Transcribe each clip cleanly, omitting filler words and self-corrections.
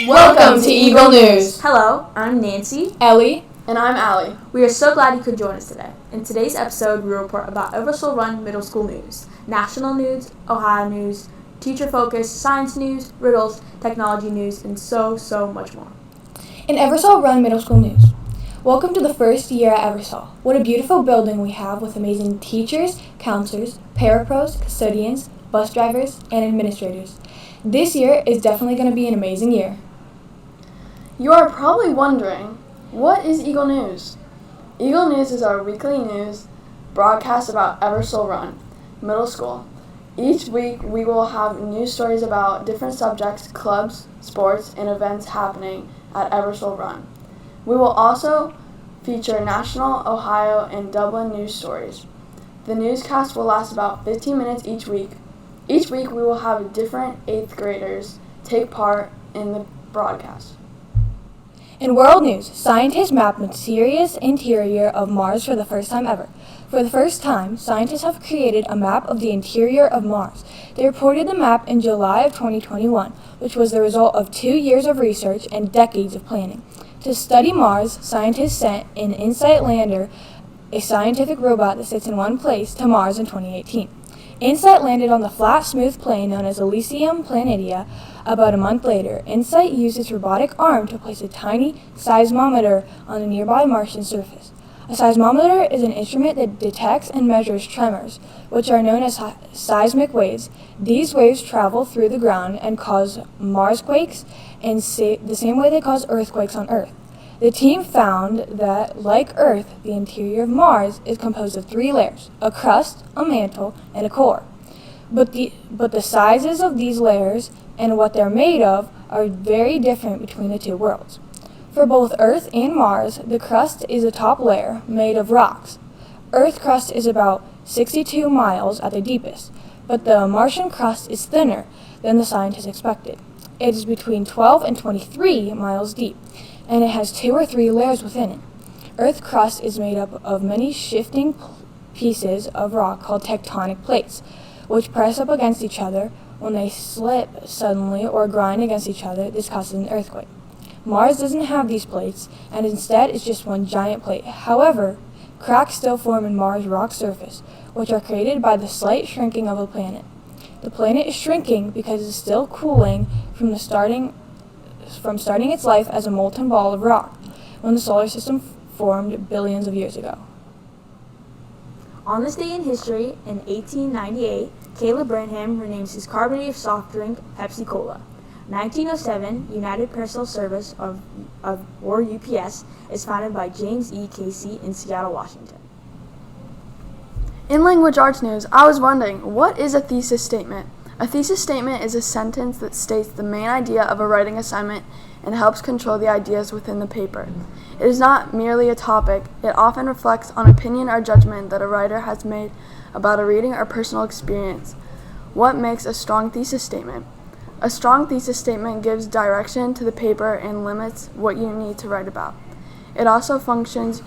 Welcome to Eagle News. Hello, I'm Nancy. Ellie. And I'm Allie. We are so glad you could join us today. In today's episode, we report about Eversole Run Middle School news, national news, Ohio news, teacher focus, science news, riddles, technology news, and so much more. In Eversole Run Middle School news. Welcome to the first year at Eversole. What a beautiful building we have with amazing teachers, counselors, parapros, custodians, bus drivers, and administrators. This year is definitely going to be an amazing year. You are probably wondering, what is Eagle News? Eagle News is our weekly news broadcast about Eversole Run Middle School. Each week we will have news stories about different subjects, clubs, sports, and events happening at Eversole Run. We will also feature national, Ohio, and Dublin news stories. The newscast will last about 15 minutes each week. Each week we will have different 8th graders take part in the broadcast. In world news, scientists mapped the mysterious interior of Mars for the first time ever. For the first time, scientists have created a map of the interior of Mars. They reported the map in July of 2021, which was the result of 2 years of research and decades of planning. To study Mars, scientists sent an InSight lander, a scientific robot that sits in one place, to Mars in 2018. InSight landed on the flat, smooth plain known as Elysium Planitia. About a month later, InSight used its robotic arm to place a tiny seismometer on a nearby Martian surface. A seismometer is an instrument that detects and measures tremors, which are known as seismic waves. These waves travel through the ground and cause Marsquakes in the same way they cause earthquakes on Earth. The team found that, like Earth, the interior of Mars is composed of 3 layers: a crust, a mantle, and a core. But the sizes of these layers and what they're made of are very different between the 2 worlds. For both Earth and Mars, the crust is a top layer made of rocks. Earth crust is about 62 miles at the deepest, but the Martian crust is thinner than the scientists expected. It is between 12 and 23 miles deep, and it has 2 or 3 layers within it. Earth crust is made up of many shifting pieces of rock called tectonic plates, which press up against each other. When they slip suddenly or grind against each other, this causes an earthquake. Mars doesn't have these plates, and instead it's just one giant plate. However, cracks still form in Mars' rock surface, which are created by the slight shrinking of the planet. The planet is shrinking because it's still cooling from starting its life as a molten ball of rock when the solar system formed billions of years ago. On this day in history, in 1898, Caleb Branham renames his carbonated soft drink Pepsi-Cola. 1907, United Parcel Service or UPS is founded by James E. Casey in Seattle, Washington. In language arts news, I was wondering, what is a thesis statement? A thesis statement is a sentence that states the main idea of a writing assignment and helps control the ideas within the paper. It is not merely a topic. It often reflects on opinion or judgment that a writer has made about a reading or personal experience. What makes a strong thesis statement? A strong thesis statement gives direction to the paper and limits what you need to write about. It also functions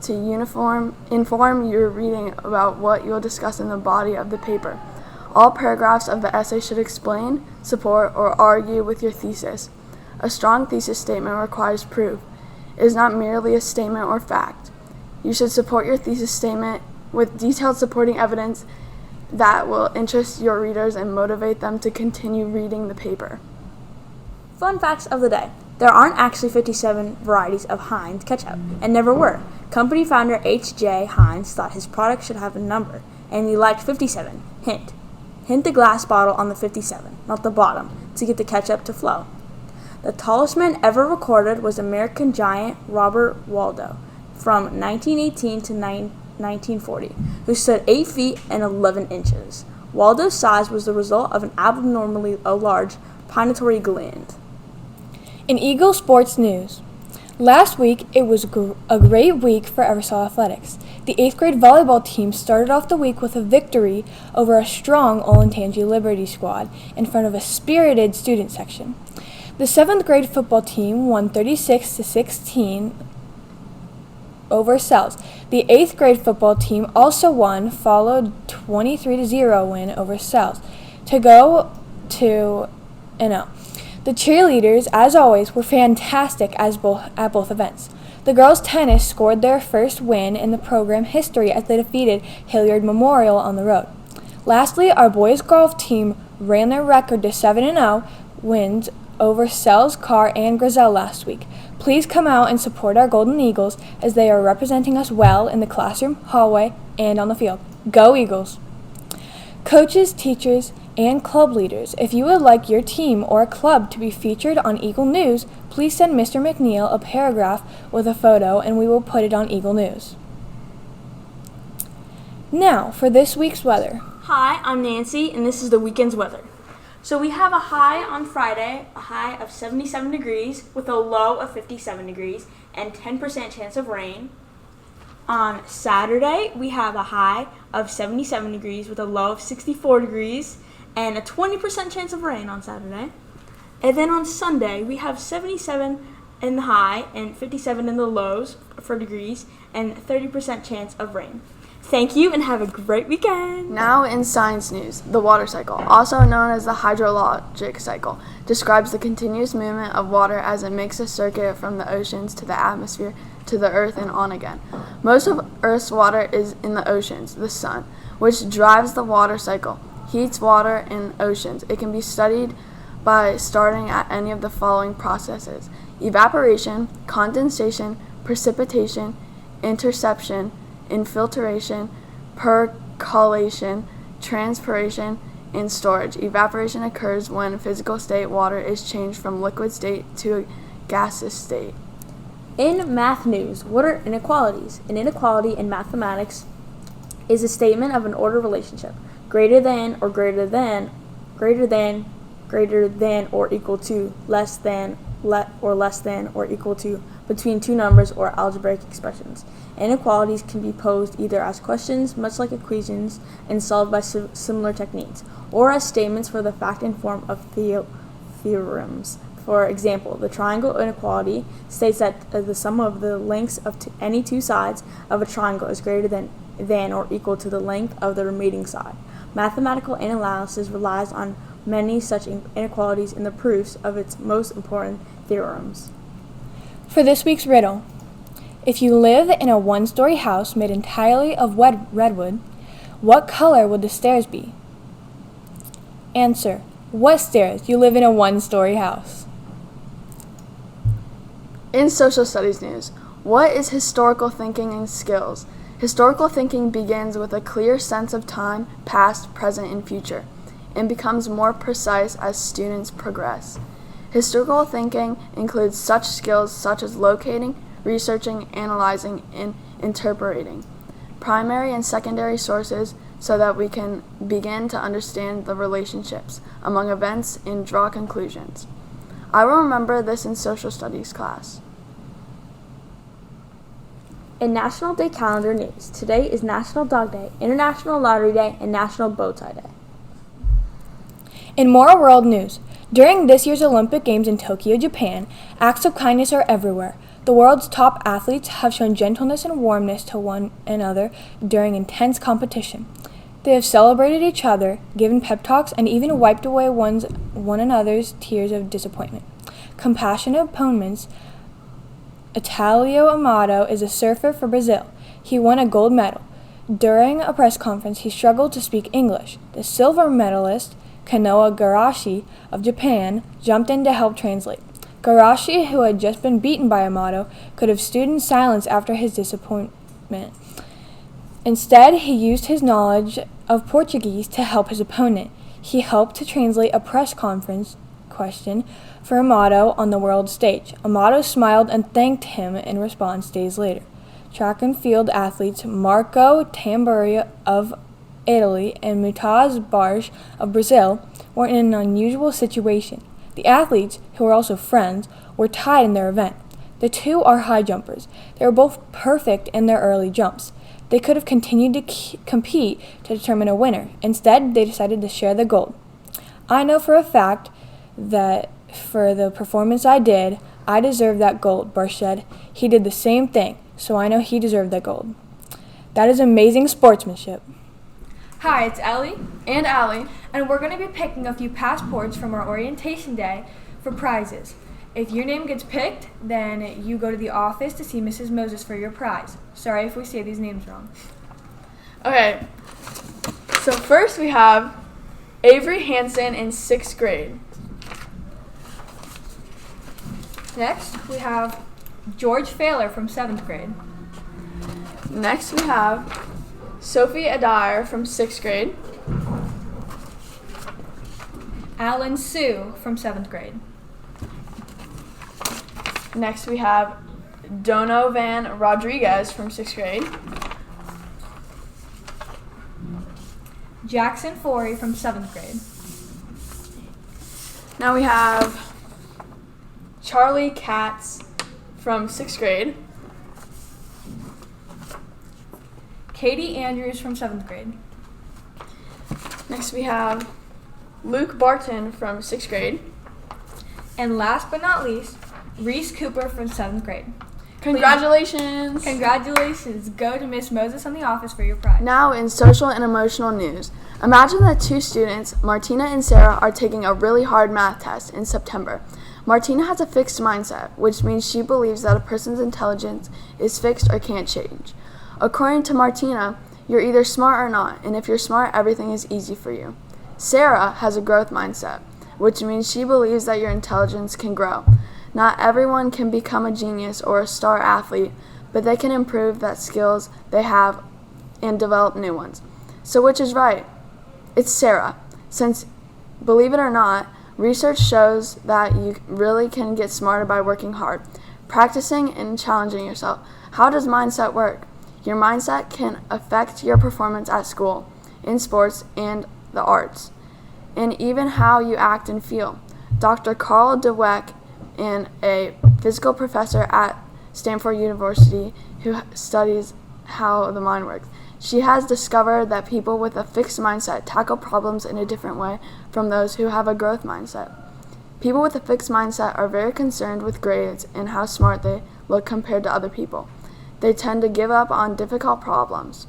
to inform your reading about what you'll discuss in the body of the paper. All paragraphs of the essay should explain, support, or argue with your thesis. A strong thesis statement requires proof. It is not merely a statement or fact. You should support your thesis statement with detailed supporting evidence that will interest your readers and motivate them to continue reading the paper. Fun facts of the day. There aren't actually 57 varieties of Heinz ketchup, and never were. Company founder H.J. Heinz thought his product should have a number, and he liked 57. Hint the glass bottle on the 57, not the bottom, to get the ketchup to flow. The tallest man ever recorded was American giant Robert Waldo from 1918 to 1940, who stood 8 feet and 11 inches. Waldo's size was the result of an abnormally large pineatory gland. In Eagle Sports News, last week it was a great week for Eversole athletics. The 8th grade volleyball team started off the week with a victory over a strong Olentangy Liberty squad in front of a spirited student section. The 7th grade football team won 36-16 over Sells. The 8th grade football team also won, followed 23-0 win over Sells to go 2-0. The cheerleaders, as always, were fantastic at both events. The girls' tennis scored their first win in the program history as they defeated Hilliard Memorial on the road. Lastly, our boys' golf team ran their record to 7-0 wins over Sells, Carr, and Grizel last week. Please come out and support our Golden Eagles as they are representing us well in the classroom, hallway, and on the field. Go Eagles! Coaches, teachers, and club leaders, if you would like your team or club to be featured on Eagle News, please send Mr. McNeil a paragraph with a photo and we will put it on Eagle News. Now, for this week's weather. Hi, I'm Nancy, and this is the weekend's weather. So we have a high on Friday, a high of 77 degrees with a low of 57 degrees and 10% chance of rain. On Saturday, we have a high of 77 degrees with a low of 64 degrees and a 20% chance of rain on Saturday. And then on Sunday, we have 77 in the high and 57 in the lows for degrees and 30% chance of rain. Thank you and have a great weekend. Now in science news, the water cycle, also known as the hydrologic cycle, describes the continuous movement of water as it makes a circuit from the oceans to the atmosphere to the earth and on again. Most of Earth's water is in the oceans, the sun, which drives the water cycle, heats water in oceans. It can be studied by starting at any of the following processes: evaporation, condensation, precipitation, interception, infiltration, percolation, transpiration, and storage. Evaporation occurs when physical state water is changed from liquid state to a gaseous state. In math news, what are inequalities? An inequality in mathematics is a statement of an order relationship, greater than or greater than or equal to, less than or equal to, between two numbers or algebraic expressions. Inequalities can be posed either as questions, much like equations, and solved by similar techniques, or as statements for the fact and form of theorems. For example, the triangle inequality states that the sum of the lengths of any two sides of a triangle is greater than or equal to the length of the remaining side. Mathematical analysis relies on many such inequalities in the proofs of its most important theorems. For this week's riddle, if you live in a one-story house made entirely of redwood, what color would the stairs be? Answer: what stairs? You live in a one-story house. In social studies news, what is historical thinking and skills? Historical thinking begins with a clear sense of time, past, present, and future, and becomes more precise as students progress. Historical thinking includes such skills such as locating, researching, analyzing, and interpreting primary and secondary sources so that we can begin to understand the relationships among events and draw conclusions. I will remember this in social studies class. In National Day calendar news, today is National Dog Day, International Lottery Day, and National Bow Tie Day. In more world news, during this year's Olympic Games in Tokyo, Japan, acts of kindness are everywhere. The world's top athletes have shown gentleness and warmness to one another during intense competition. They have celebrated each other, given pep talks, and even wiped away one another's tears of disappointment. Compassionate opponents. Italio Amato is a surfer for Brazil. He won a gold medal. During a press conference, he struggled to speak English. The silver medalist, Kanoa Garashi of Japan, jumped in to help translate. Garashi, who had just been beaten by Amato, could have stood in silence after his disappointment. Instead, he used his knowledge of Portuguese to help his opponent. He helped to translate a press conference question for Amato on the world stage. Amato smiled and thanked him in response days later. Track and field athletes Marco Tamburi of Italy and Mutaz Barsh of Brazil were in an unusual situation. The athletes, who were also friends, were tied in their event. The two are high jumpers. They were both perfect in their early jumps. They could have continued to compete to determine a winner. Instead, they decided to share the gold. I know for a fact that for the performance I did, I deserve that gold, Barsh said. He did the same thing, so I know he deserved that gold. That is amazing sportsmanship. Hi, it's Ellie, And Allie, and we're going to be picking a few passports from our orientation day for prizes. If your name gets picked, then you go to the office to see Mrs. Moses for your prize. Sorry if we say these names wrong. Okay, so first we have Avery Hansen in 6th grade. Next, we have George Failer from 7th grade. Next we have Sophie Adair from 6th grade. Alan Sue from 7th grade. Next we have Donovan Rodriguez from 6th grade. Jackson Forey from 7th grade. Now we have Charlie Katz from 6th grade. Katie Andrews from 7th grade. Next we have Luke Barton from 6th grade. And last but not least, Reese Cooper from 7th grade. Congratulations! Congratulations. Go to Miss Moses on the office for your prize. Now in social and emotional news, imagine that two students, Martina and Sarah, are taking a really hard math test in September. Martina has a fixed mindset, which means she believes that a person's intelligence is fixed or can't change. According to Martina, you're either smart or not, and if you're smart, everything is easy for you. Sarah has a growth mindset, which means she believes that your intelligence can grow. Not everyone can become a genius or a star athlete, but they can improve that skills they have and develop new ones. So which is right? It's Sarah, since, believe it or not, research shows that you really can get smarter by working hard, practicing and challenging yourself. How does mindset work? Your mindset can affect your performance at school, in sports, and the arts, and even how you act and feel. Dr. Carl DeWeck, and a physical professor at Stanford University who studies how the mind works. She has discovered that people with a fixed mindset tackle problems in a different way from those who have a growth mindset. People with a fixed mindset are very concerned with grades and how smart they look compared to other people. They tend to give up on difficult problems.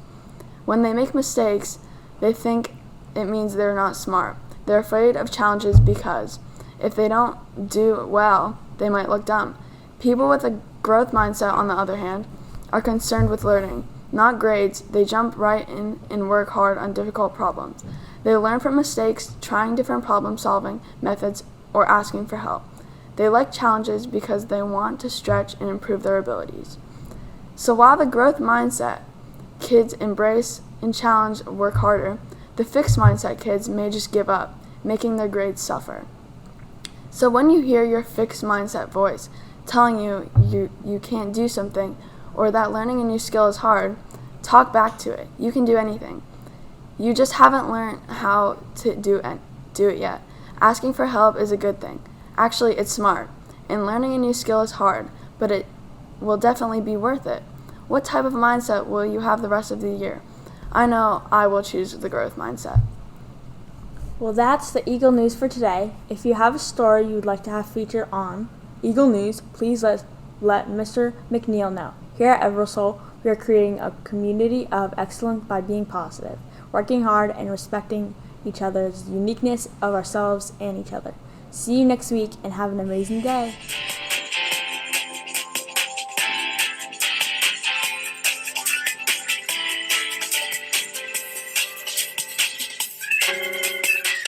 When they make mistakes, they think it means they're not smart. They're afraid of challenges because if they don't do well, they might look dumb. People with a growth mindset, on the other hand, are concerned with learning, not grades. They jump right in and work hard on difficult problems. They learn from mistakes, trying different problem-solving methods, or asking for help. They like challenges because they want to stretch and improve their abilities. So while the growth mindset kids embrace and challenge work harder, the fixed mindset kids may just give up, making their grades suffer. So when you hear your fixed mindset voice telling you can't do something or that learning a new skill is hard, talk back to it. You can do anything. You just haven't learned how to do it yet. Asking for help is a good thing. Actually, it's smart. And learning a new skill is hard, but it will definitely be worth it. What type of mindset will you have the rest of the year? I know I will choose the growth mindset. Well, that's the Eagle News for today. If you have a story you would like to have featured on Eagle News, please let Mr. McNeil know. Here at Eversole, we are creating a community of excellence by being positive, working hard, and respecting each other's uniqueness of ourselves and each other. See you next week and have an amazing day.